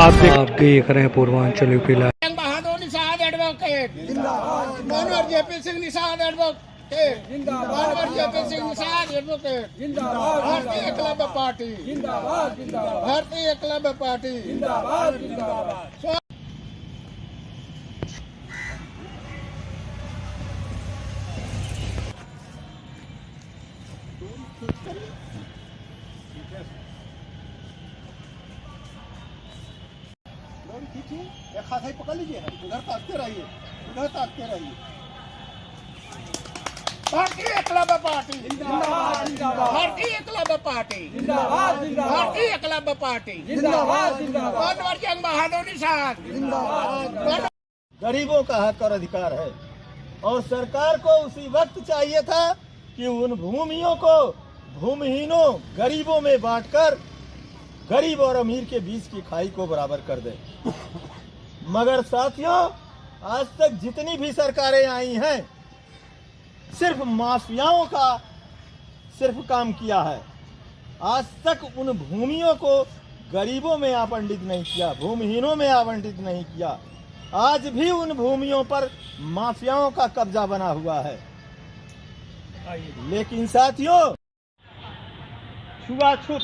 आप देख रहे हैं पूर्वांचल यूपी लाइव। बहादुर निषाद एडवोकेट जिंदाबाद, मनोहर जेपी सिंह निषाद एडवोकेट जिंदाबाद, मनोहर जेपी सिंह निषाद एडवोकेट जिंदाबाद, भारतीय एकलव्य पार्टी जिंदाबाद, जिंदाबाद, भारतीय एकलव्य पार्टी जिंदाबाद, जिंदाबाद। एक हाथ पकड़ लीजिए, उधर ताकते रहिए, उधर ताकते रहिए। भारतीय एकलव्य पार्टी जिंदाबाद, जिंदाबाद, भारतीय एकलव्य पार्टी जिंदाबाद, जिंदाबाद, भारतीय एकलव्य पार्टी जिंदाबाद, जिंदाबाद, मनोहर जंग बहादुर निषाद जिंदाबाद। गरीबों का हक और अधिकार है और सरकार को उसी वक्त चाहिए था कि उन भूमियों को भूमिहीनों गरीबों में बांटकर गरीब और अमीर के बीच की खाई को बराबर कर दे। मगर साथियों, आज तक जितनी भी सरकारें आई हैं सिर्फ माफियाओं का सिर्फ काम किया है। आज तक उन भूमियों को गरीबों में आवंटित नहीं किया, भूमिहीनों में आवंटित नहीं किया। आज भी उन भूमियों पर माफियाओं का कब्जा बना हुआ है। लेकिन साथियों, छुआछूत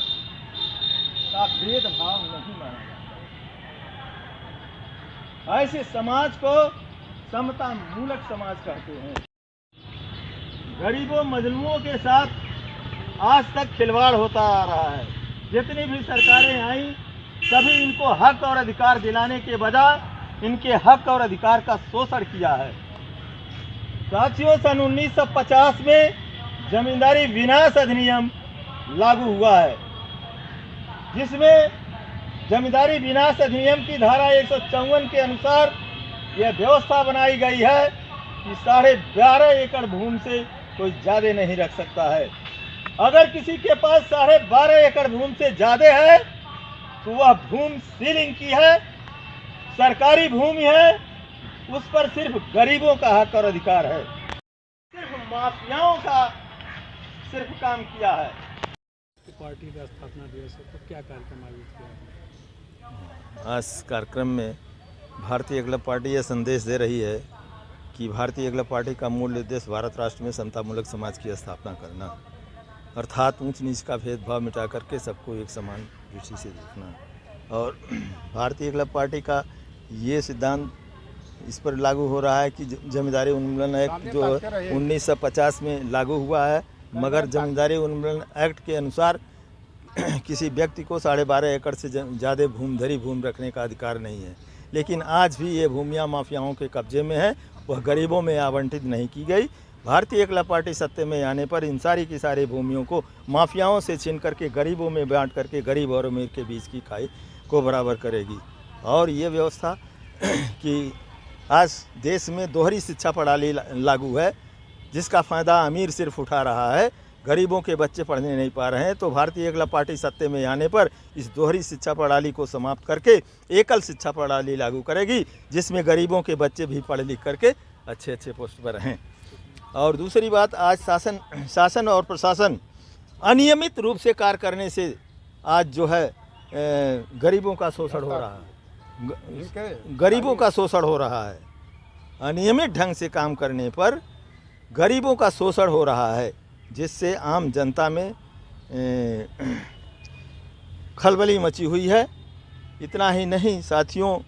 का भेदभाव नहीं माना जाता। ऐसे समाज को समता मूलक समाज कहते हैं। गरीबों मजलूमों के साथ आज तक खिलवाड़ होता आ रहा है। जितनी भी सरकारें आई सभी इनको हक और अधिकार दिलाने के बजाय इनके हक और अधिकार का शोषण किया है। साथियों, सन 1950 में जमींदारी विनाश अधिनियम लागू हुआ है, जिसमें जमींदारी विनाश अधिनियम की धारा 154 के अनुसार यह व्यवस्था बनाई गई है कि 12.5 एकड़ भूमि से कोई ज्यादा नहीं रख सकता है। अगर किसी के पास 12.5 एकड़ भूमि से ज्यादा है तो वह भूमि सीलिंग की है, सरकारी भूमि है, उस पर सिर्फ गरीबों का हक और अधिकार है। सिर्फ माफियाओं का सिर्फ काम किया है। पार्टी का स्थापना दिवस है, तो क्या कार्यक्रम आयोजित किया? आज कार्यक्रम में भारतीय एकलव्य पार्टी यह संदेश दे रही है कि भारतीय एकलव्य पार्टी का मूल उद्देश्य भारत राष्ट्र में समतामूलक समाज की स्थापना करना, अर्थात ऊंच नीच का भेदभाव मिटा करके सबको एक समान दृष्टि से देखना। और भारतीय एकलव्य पार्टी का ये सिद्धांत इस पर लागू हो रहा है कि जमींदारी उन्मूलन एक्ट जो 1950 में लागू हुआ है, मगर जमींदारी उन्मूलन एक्ट के अनुसार किसी व्यक्ति को 12.5 एकड़ से ज़्यादा भूमिधरी भूमि रखने का अधिकार नहीं है। लेकिन आज भी ये भूमियाँ माफियाओं के कब्जे में है, वह गरीबों में आवंटित नहीं की गई। भारतीय एकलव्य पार्टी सत्ते में आने पर इन सारी की सारी भूमियों को माफियाओं से छीन करके गरीबों में बांट करके गरीब और अमीर के बीच की खाई को बराबर करेगी। और ये व्यवस्था कि आज देश में दोहरी शिक्षा प्रणाली लागू है, जिसका फ़ायदा अमीर सिर्फ उठा रहा है, गरीबों के बच्चे पढ़ने नहीं पा रहे हैं। तो भारतीय एकलव्य पार्टी सत्ते में आने पर इस दोहरी शिक्षा प्रणाली को समाप्त करके एकल शिक्षा प्रणाली लागू करेगी, जिसमें गरीबों के बच्चे भी पढ़ लिख करके अच्छे अच्छे पोस्ट पर रहें। और दूसरी बात, आज शासन और प्रशासन अनियमित रूप से कार्य करने से आज जो है गरीबों का शोषण हो रहा है, गरीबों का शोषण हो रहा है। अनियमित ढंग से काम करने पर गरीबों का शोषण हो रहा है, जिससे आम जनता में खलबली मची हुई है। इतना ही नहीं साथियों,